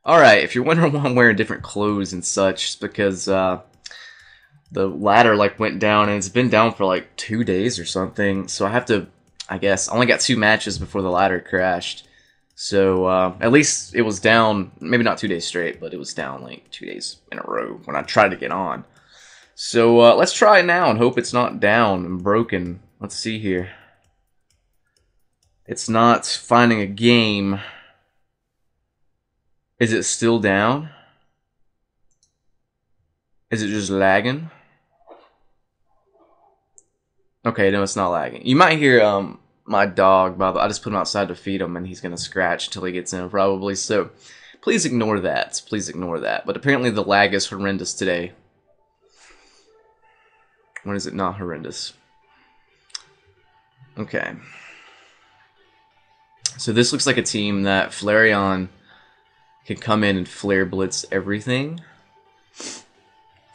Alright, if you're wondering why I'm wearing different clothes and such, it's because the ladder like went down and it's been down for like 2 days or something. So I have to, I guess, I only got 2 matches before the ladder crashed. So at least it was down, maybe not 2 days straight, but it was down like 2 days in a row when I tried to get on. So let's try it now and hope it's not down and broken. Let's see here. It's not finding a game. Is it still down? Is it just lagging? Okay, no, it's not lagging. You might hear my dog, Bob. I just put him outside to feed him, and he's gonna scratch until he gets in, probably. So please ignore that. Please ignore that. But apparently the lag is horrendous today. When is it not horrendous? Okay. So this looks like a team that Flareon can come in and flare blitz everything.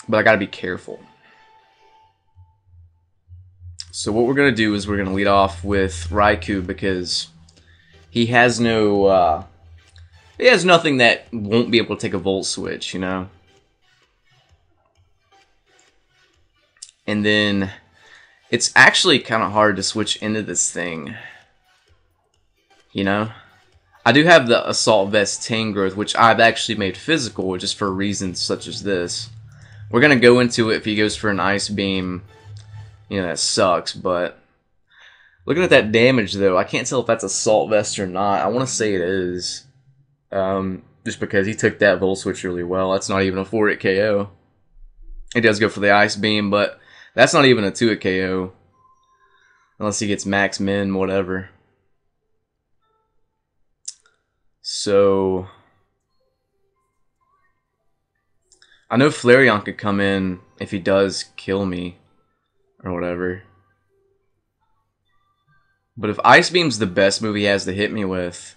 But I gotta be careful. So what we're gonna do is we're gonna lead off with Raikou because he has no he has nothing that won't be able to take a Volt Switch, you know? And then it's actually kind of hard to switch into this thing. You know? I do have the Assault Vest Tangrowth, which I've actually made physical just for reasons such as this. We're going to go into it if he goes for an Ice Beam. You know, that sucks, but looking at that damage, though, I can't tell if that's Assault Vest or not. I want to say it is. Just because he took that Volt Switch really well. That's not even a 4-hit KO. He does go for the Ice Beam, but that's not even a 2-hit KO. Unless he gets Max Min, whatever. So I know Flareon could come in if he does kill me or whatever. But if Ice Beam's the best move he has to hit me with,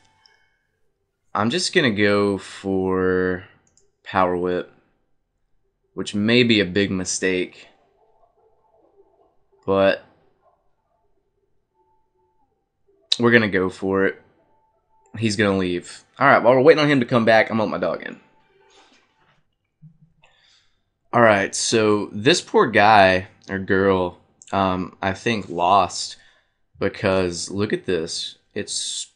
I'm just gonna go for Power Whip, which may be a big mistake. But we're gonna go for it. He's going to leave. Alright, while we're waiting on him to come back, I'm going to let my dog in. Alright, so this poor guy, or girl, I think lost. Because, look at this. It's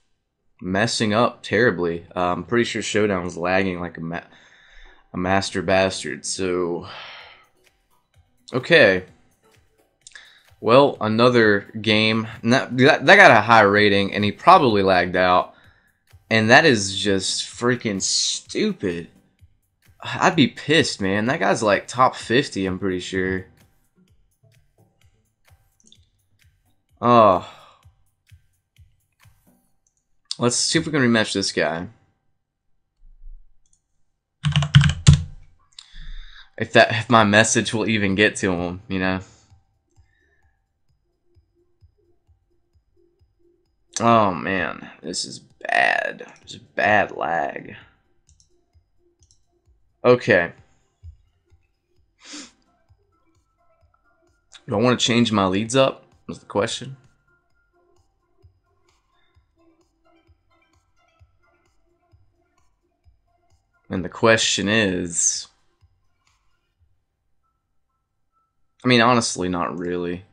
messing up terribly. I'm pretty sure Showdown was lagging like a master bastard. So, okay. Well, another game. That got a high rating, and he probably lagged out. And that is just freaking stupid. I'd be pissed, man. That guy's like top 50, I'm pretty sure. Oh. Let's see if we can rematch this guy. If my message will even get to him, you know. Oh man, this is bad. There's bad lag. Okay. Do I want to change my leads up? Was the question. And the question is... I mean, honestly, not really.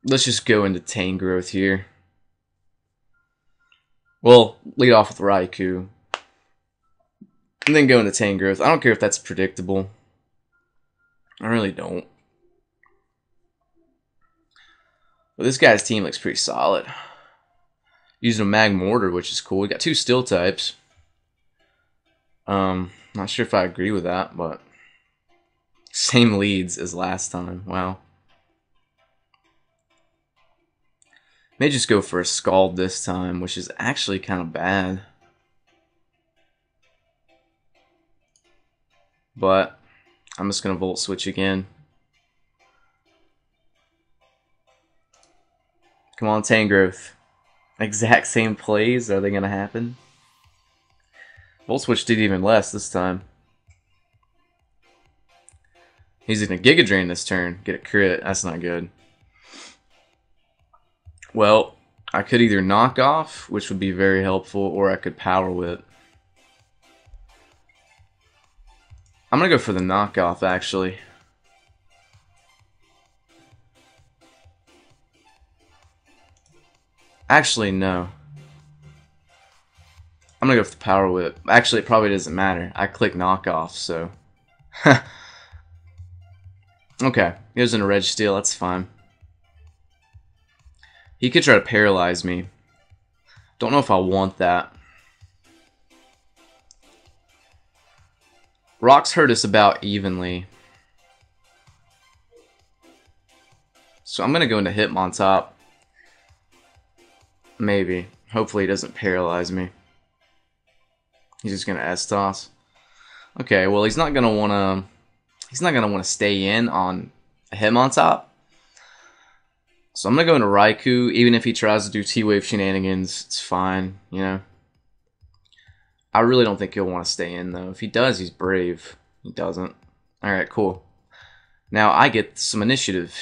Let's just go into Tangrowth here. Well, lead off with Raikou. And then go into Tangrowth. I don't care if that's predictable. I really don't. But this guy's team looks pretty solid. Using a Mag Mortar, which is cool. We got 2 Steel types. Not sure if I agree with that, but... Same leads as last time. Wow. May just go for a Scald this time, which is actually kind of bad. But I'm just going to Volt Switch again. Come on, Tangrowth. Exact same plays. Are they going to happen? Volt Switch did even less this time. He's going to Giga Drain this turn. Get a crit. That's not good. Well, I could either knock off, which would be very helpful, or I could power whip. I'm gonna go for the knockoff, actually. Actually, no. I'm gonna go for the power whip. Actually, it probably doesn't matter. I click knockoff, so. Okay, he goes into Reg Steel, that's fine. He could try to paralyze me. Don't know if I want that. Rocks hurt us about evenly. So I'm gonna go into Hitmontop. Maybe. Hopefully he doesn't paralyze me. He's just gonna S-toss. Okay, well he's not gonna wanna stay in on a Hitmontop. So I'm gonna go into Raikou. Even if he tries to do T-Wave shenanigans, it's fine, you know. I really don't think he'll want to stay in though. If he does, he's brave. He doesn't. Alright, cool. Now I get some initiative.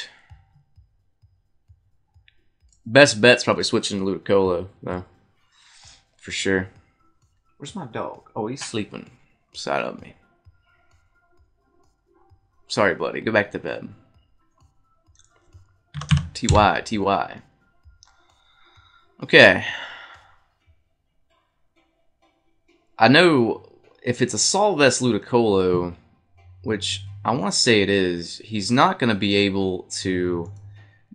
Best bet's probably switching to Ludicolo, though. For sure. Where's my dog? Oh, he's sleeping beside of me. Sorry, buddy. Go back to bed. TY, TY. Okay. I know if it's Assault Vest Ludicolo, which I want to say it is, he's not going to be able to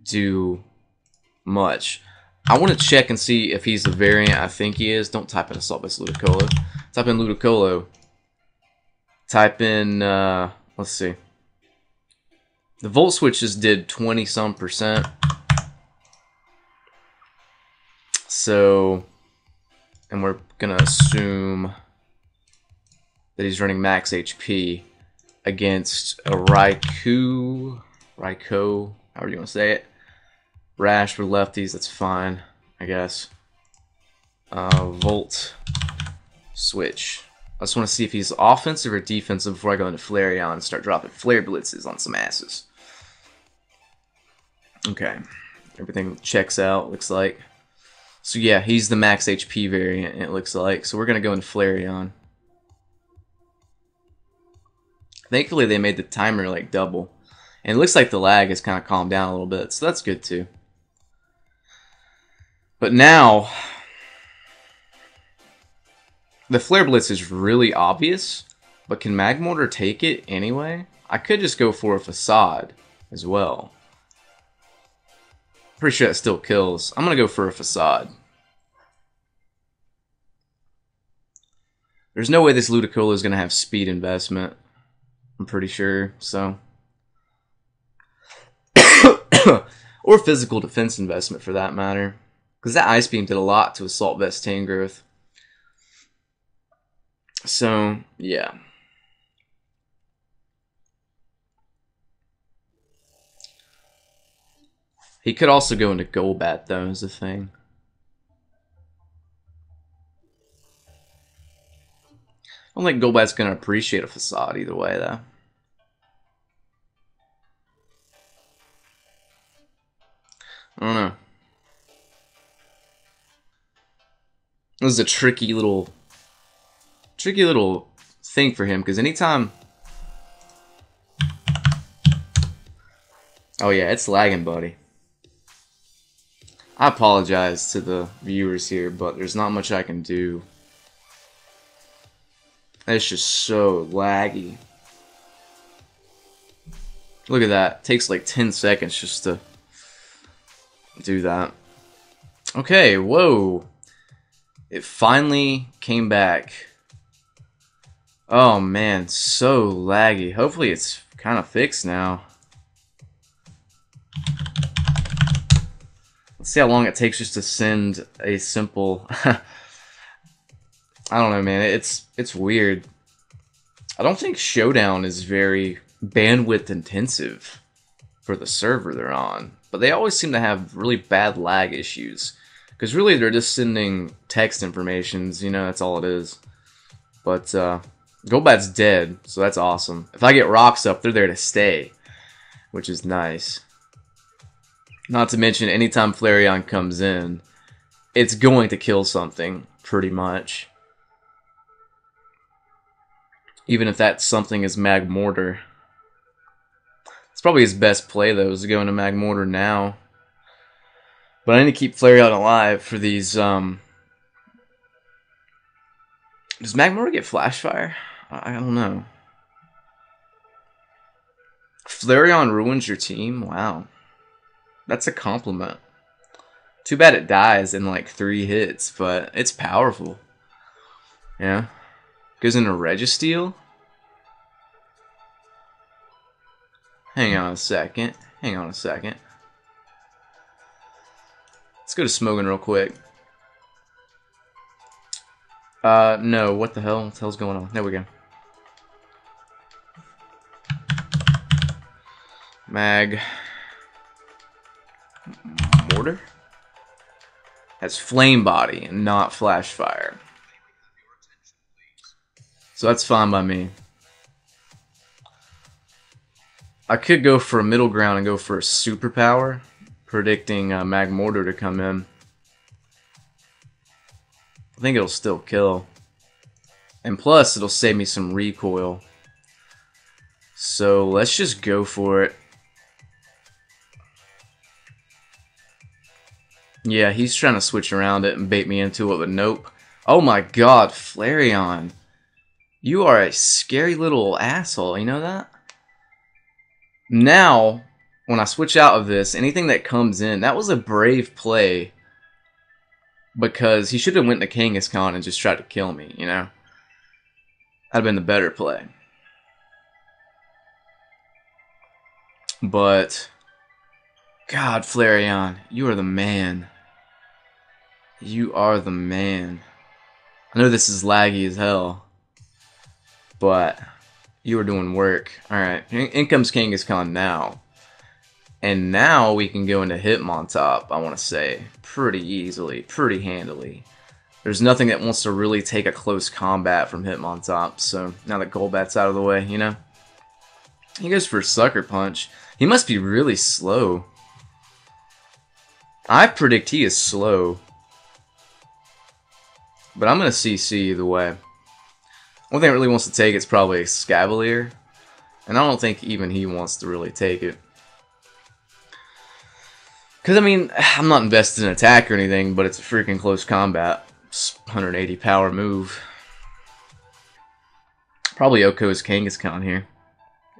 do much. I want to check and see if he's the variant I think he is. Don't type in Assault Vest Ludicolo. Type in Ludicolo. Type in, let's see. The Volt Switch just did 20-some%. So, and we're going to assume that he's running max HP against a Raikou, however you want to say it. Rash for lefties, that's fine, I guess. Volt Switch. I just want to see if he's offensive or defensive before I go into Flareon and start dropping Flare Blitzes on some asses. Okay, everything checks out, looks like. So yeah, he's the max HP variant, it looks like. So we're going to go into Flareon. Thankfully, they made the timer like double. And it looks like the lag has kind of calmed down a little bit, so that's good too. But now, the Flare Blitz is really obvious, but can Magmortar take it anyway? I could just go for a Facade as well. Pretty sure that still kills. I'm going to go for a Facade. There's no way this Ludicolo is going to have speed investment. I'm pretty sure, so. Or physical defense investment for that matter. Because that Ice Beam did a lot to Assault Vest Tangrowth. So, yeah. He could also go into Golbat, though, is the thing. I don't think Golbat's going to appreciate a Facade either way, though. I don't know. This is a tricky little thing for him, because anytime... Oh yeah, it's lagging, buddy. I apologize to the viewers here, but there's not much I can do. It's just so laggy. Look at that. It takes like 10 seconds just to do that. Okay, whoa. It finally came back. Oh man, so laggy. Hopefully it's kind of fixed now. Let's see how long it takes just to send a simple... I don't know, man. It's weird. I don't think Showdown is very bandwidth intensive for the server they're on. But they always seem to have really bad lag issues. Because really they're just sending text informations, you know, that's all it is. But Golbat's dead, so that's awesome. If I get rocks up, they're there to stay, which is nice. Not to mention, anytime Flareon comes in, it's going to kill something, pretty much. Even if that something is Magmortar. It's probably his best play, though, is to go into Magmortar now. But I need to keep Flareon alive for these, Does Magmortar get Flash Fire? I don't know. Flareon ruins your team? Wow. That's a compliment. Too bad it dies in like 3 hits, but it's powerful. Yeah. Goes into Registeel? Hang on a second. Hang on a second. Let's go to Smogon real quick. No, what the hell? What the hell's going on? There we go. Mortar? Has Flame Body and not Flash Fire. So that's fine by me. I could go for a middle ground and go for a superpower, predicting Magmortar to come in. I think it'll still kill. And plus, it'll save me some recoil. So let's just go for it. Yeah, he's trying to switch around it and bait me into it, but nope. Oh my god, Flareon. You are a scary little asshole, you know that? Now, when I switch out of this, anything that comes in, that was a brave play. Because he should have went to Kangaskhan and just tried to kill me, you know? That'd have been the better play. But, God, Flareon, you are the man. You are the man. I know this is laggy as hell, but you are doing work. Alright, in comes Kangaskhan now. And now we can go into Hitmontop, I want to say, pretty easily, pretty handily. There's nothing that wants to really take a close combat from Hitmontop, so now that Golbat's out of the way, you know? He goes for Sucker Punch. He must be really slow. I predict he is slow. But I'm going to CC either way. One thing it really wants to take is probably Scavalier. And I don't think even he wants to really take it. Because, I mean, I'm not invested in attack or anything, but it's a freaking close combat. It's 180 power move. Probably Oko's Kangaskhan here.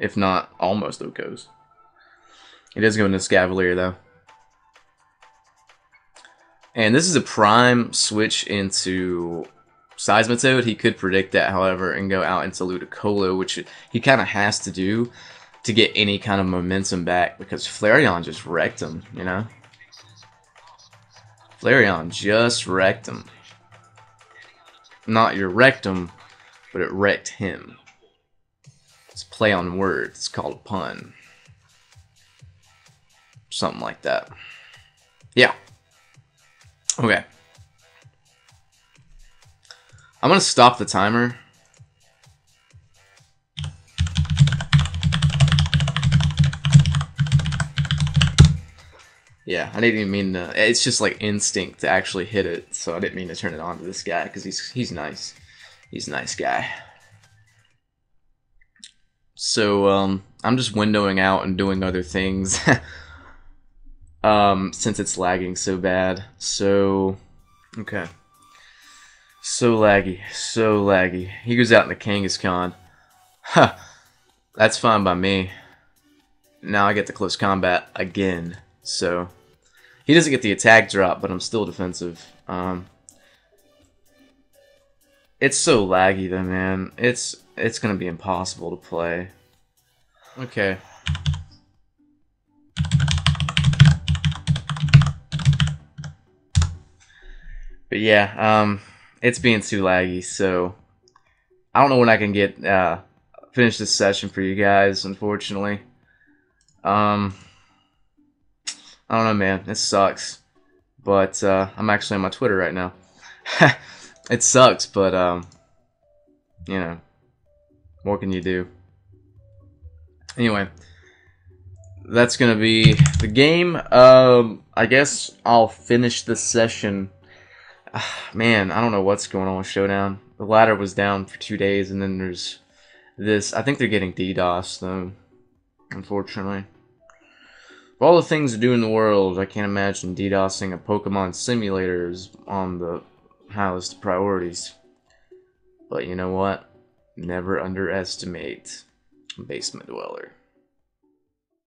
If not, almost Oko's. He does go into Scavalier, though. And this is a prime switch into Seismitoad. He could predict that, however, and go out into Ludicolo, which he kind of has to do to get any kind of momentum back, because Flareon just wrecked him, you know? Flareon just wrecked him. Not your rectum, but it wrecked him. It's a play on words. It's called a pun. Something like that. Yeah. Okay. I'm going to stop the timer. Yeah, I didn't even mean to. It's just like instinct to actually hit it, so I didn't mean to turn it on to this guy because he's nice. He's a nice guy. So I'm just windowing out and doing other things since it's lagging so bad. So okay. So laggy, so laggy. He goes out in the Kangaskhan. Huh. That's fine by me. Now I get the close combat again. So he doesn't get the attack drop, but I'm still defensive. It's so laggy though, man. It's gonna be impossible to play. Okay. But yeah, it's being too laggy, so I don't know when I can get finish this session for you guys, unfortunately. I don't know, man. This sucks. But I'm actually on my Twitter right now. It sucks, but you know, what can you do? Anyway, that's gonna be the game. I guess I'll finish this session Man, I don't know what's going on with Showdown. The ladder was down for 2 days, and then there's this. I think they're getting DDoS, though, unfortunately. Of all the things to do in the world, I can't imagine DDoSing a Pokemon simulator is on the high list of priorities. But you know what? Never underestimate Basement Dweller.